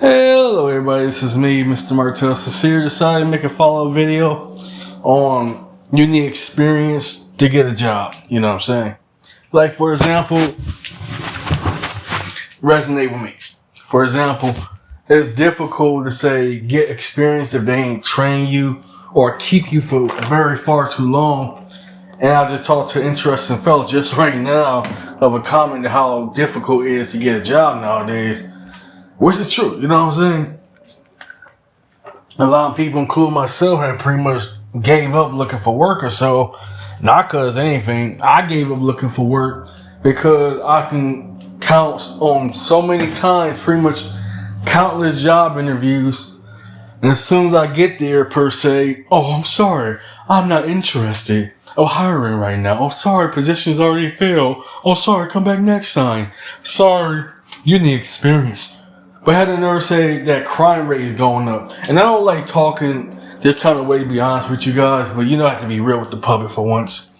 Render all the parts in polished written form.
Hello everybody, this is me, Mr. Martel Sincere. Decided to make a follow-up video on you need experience to get a job. You know what I'm saying? Like, for example, resonate with me. For example, it's difficult to say get experience if they ain't train you or keep you for very far too long. And I just talked to an interesting fellow just right now of a comment on how difficult it is to get a job nowadays. Which is true, you know what I'm saying? A lot of people, including myself, have pretty much gave up looking for work or so. Not because anything. I gave up looking for work because I can count on so many times, pretty much countless job interviews. And as soon as I get there, per se, oh, I'm sorry, I'm not interested. Oh, hiring right now. Oh, sorry, position's already filled. Oh, sorry, come back next time. Sorry, you need experience. But I had to nerve say that crime rate is going up. And I don't like talking this kind of way, to be honest with you guys, but you know I have to be real with the public for once.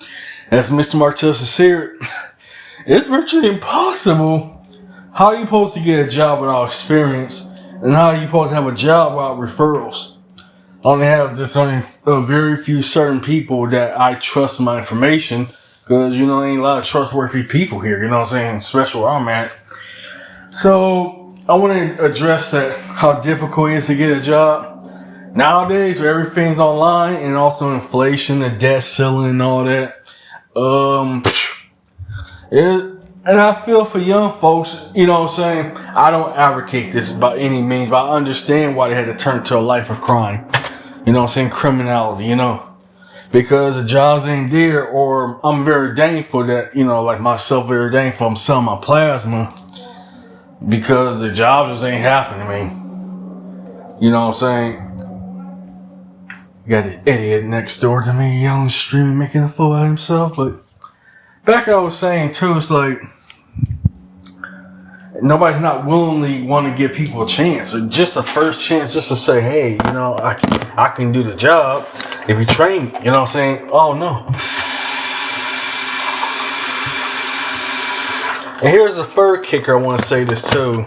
As Mr. Martel Sincere, it's virtually impossible. How are you supposed to get a job without experience? And how are you supposed to have a job without referrals? I only have this only a very few certain people that I trust my information. Because, you know, there ain't a lot of trustworthy people here, you know what I'm saying? Especially where I'm at. So I want to address that, how difficult it is to get a job. Nowadays, where everything's online and also inflation, the debt ceiling and all that. And I feel for young folks, you know what I'm saying? I don't advocate this by any means, but I understand why they had to turn to a life of crime. You know what I'm saying? Criminality, you know? Because the jobs ain't there, or I'm very thankful that, you know, like myself, very thankful I'm selling my plasma. Because the job just ain't happening to me. You know what I'm saying? Got this idiot next door to me yelling, streaming, making a fool out of himself. But back I was saying too, it's like nobody's not willingly want to give people a chance, or just a first chance, just to say, hey, you know, I can do the job if you train me. You know what I'm saying? Oh no. And here's the third kicker I want to say this too.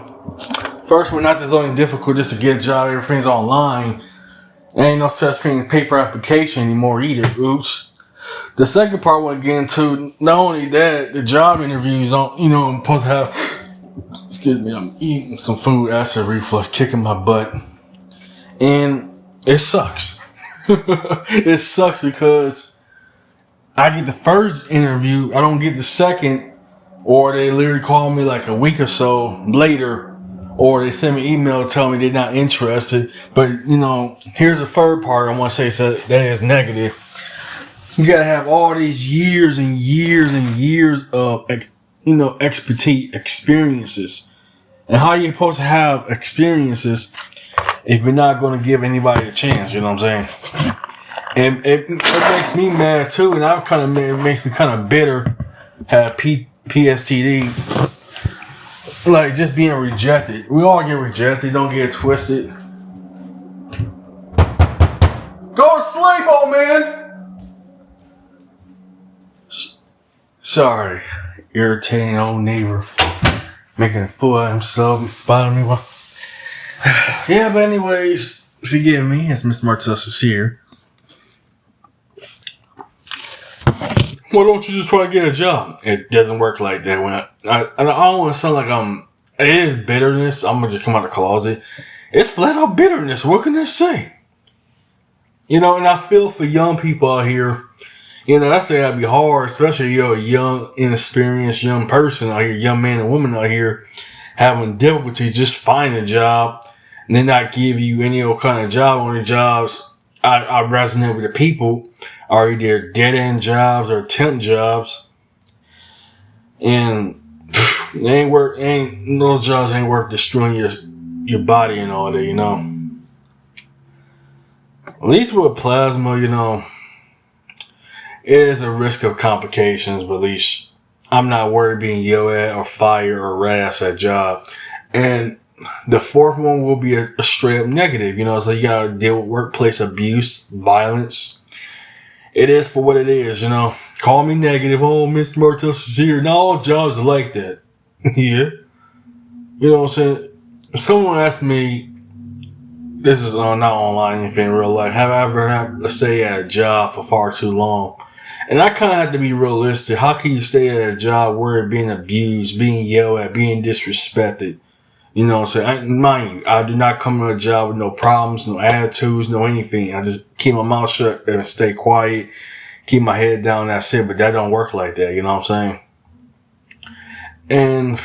First, we're not just only difficult just to get a job, everything's online. There ain't no such thing as paper application anymore either. Oops. The second part I want to get into, not only that, the job interviews don't, you know, I'm supposed to have, excuse me, I'm eating some food, acid reflux, kicking my butt. And it sucks. It sucks because I get the first interview, I don't get the second. Or they literally call me like a week or so later, or they send me an email telling me they're not interested. But, you know, here's the third part I want to say so that is negative. You got to have all these years and years and years of, you know, expertise, experiences. And how are you supposed to have experiences if you're not going to give anybody a chance, you know what I'm saying? And it makes me mad too, and it makes me kind of bitter, have PSTD, like just being rejected. We all get rejected, don't get it twisted. Go to sleep, old man! Sorry, irritating old neighbor. Making a fool out of himself, bothering me. Yeah, but anyways, forgive me, it's Mr. Martel Sincere. Why don't you just try to get a job? It doesn't work like that. When I don't want to sound like it is bitterness. I'm going to just come out of the closet. It's flat out bitterness. What can I say? You know, and I feel for young people out here. You know, that's gotta be hard, especially if you're a young, inexperienced young person out here, young man and woman out here, having difficulty just finding a job, and then not give you any old kind of job. Only jobs I resonate with the people are either dead-end jobs or temp jobs. And those jobs ain't worth destroying your body and all that, you know. At least with plasma, you know, it is a risk of complications, but at least I'm not worried being yelled at or fired or harassed at job. And the fourth one will be a straight up negative, you know, so you gotta deal with workplace abuse, violence. It is for what it is, you know. Call me negative, oh, Mr. Martel Sincere. Not all jobs are like that. Yeah. You know what I'm saying? someone asked me, this is not online, anything in real life, have I ever had to stay at a job for far too long? And I kind of have to be realistic. How can you stay at a job where you're being abused, being yelled at, being disrespected? You know what I'm saying? Mind you, I do not come to a job with no problems, no attitudes, no anything. I just keep my mouth shut and stay quiet, keep my head down, that's it. But that don't work like that, you know what I'm saying? And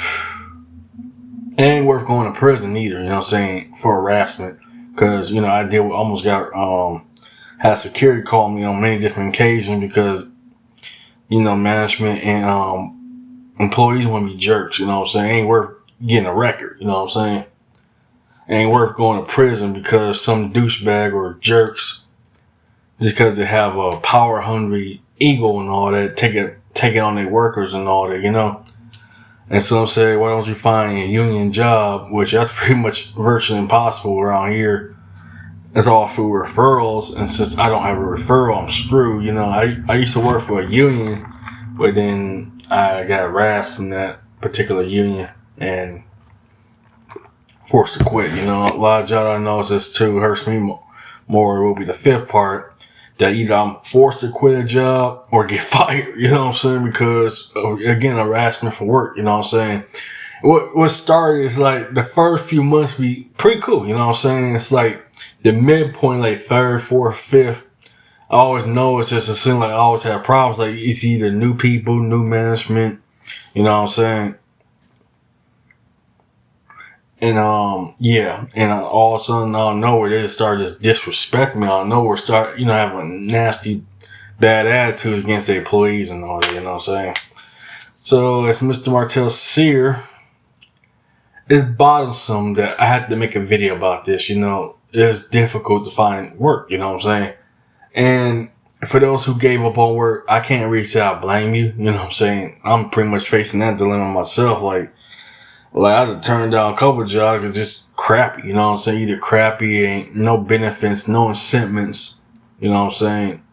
it ain't worth going to prison either, you know what I'm saying, for harassment. Because, you know, almost got, had security call me on many different occasions because, you know, management and employees want to be jerks, you know what I'm saying? It ain't worth getting a record, you know what I'm saying? It ain't worth going to prison because some douchebag or jerks, just because they have a power-hungry ego and all that, take it on their workers and all that, you know? And some say, why don't you find a union job, which that's pretty much virtually impossible around here. It's all through referrals, and since I don't have a referral, I'm screwed. You know, I used to work for a union, but then I got harassed from that particular union and forced to quit. You know, a lot of y'all know this too. Hurts me more. It will be the fifth part, that either I'm forced to quit a job or get fired. You know what I'm saying? Because again, harassment for work. You know what I'm saying? What started is like the first few months be pretty cool. You know what I'm saying? It's like the midpoint, like third, fourth, fifth, I always know it's just a thing. Like I always have problems. Like it's either new people, new management. You know what I'm saying? And yeah, and all of a sudden, out of nowhere, they just start just disrespecting me. Out of nowhere, start having nasty, bad attitudes against their employees and all that. You know what I'm saying? So as Mr. Martel Sear, it's bothersome that I had to make a video about this. You know, it's difficult to find work. You know what I'm saying? And for those who gave up on work, I can't really say I blame you. You know what I'm saying? I'm pretty much facing that dilemma myself. Like I had to turn down a couple of jobs because just crappy. You know what I'm saying? Either crappy, ain't no benefits, no incentives. You know what I'm saying?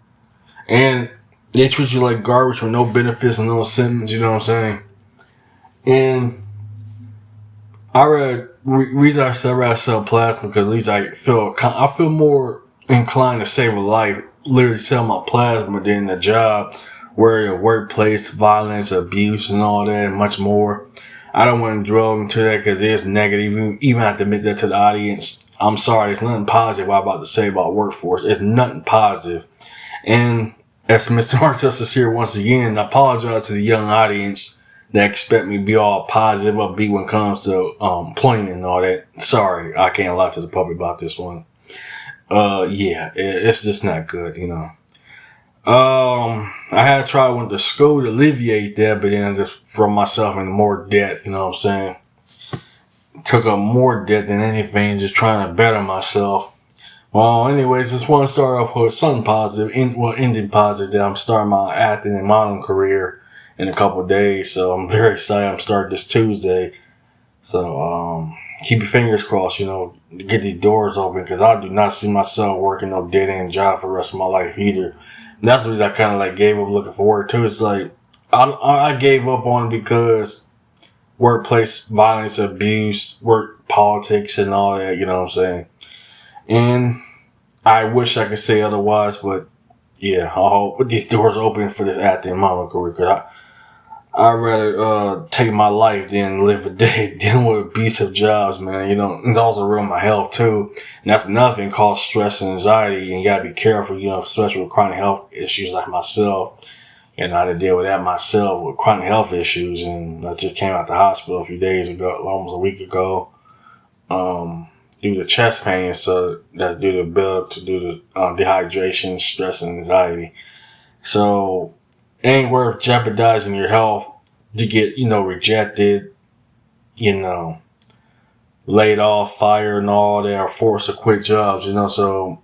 And they treat you like garbage with no benefits and no incentives. You know what I'm saying? And reason I said I'd rather sell plasma because at least I feel more inclined to save a life, literally sell my plasma than the job where the workplace violence, abuse, and all that, and much more. I don't want to dwell into that because it's negative. Even have to admit that to the audience. I'm sorry, it's nothing positive what I'm about to say about workforce. It's nothing positive. And as Mr. Martel Sear once again, I apologize to the young audience that expect me to be all positive, upbeat when it comes to employment and all that. Sorry, I can't lie to the public about this one. Yeah, it's just not good, you know. I had to try went to school to alleviate that, but then I just throw myself into more debt, you know what I'm saying? Took up more debt than anything, just trying to better myself. Well, anyways, just want to start off with something positive, ending positive, that I'm starting my acting and modeling career in a couple of days, so I'm very excited. I'm starting this Tuesday, so keep your fingers crossed, you know, to get these doors open, because I do not see myself working no dead-end job for the rest of my life either. And that's what I kind of like gave up looking for work too. It's like I gave up on it because workplace violence, abuse, work politics, and all that. You know what I'm saying? And I wish I could say otherwise, but yeah, I hope these doors open for this acting and modeling career. Cause I'd rather take my life than live a day dealing with abusive jobs, man. You know, it's also ruin my health too. And that's another thing called stress and anxiety. And you gotta be careful, you know, especially with chronic health issues like myself. And I had to deal with that myself with chronic health issues. And I just came out the hospital a few days ago, almost a week ago, due to chest pain. So that's due to build to due to dehydration, stress, and anxiety. So it ain't worth jeopardizing your health to get, you know, rejected, you know, laid off, fired, and all that, or forced to quit jobs, you know. So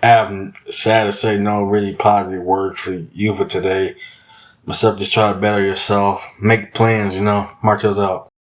I'm sad to say no really positive words for you for today. Except just try to better yourself, make plans, you know. Martel's out.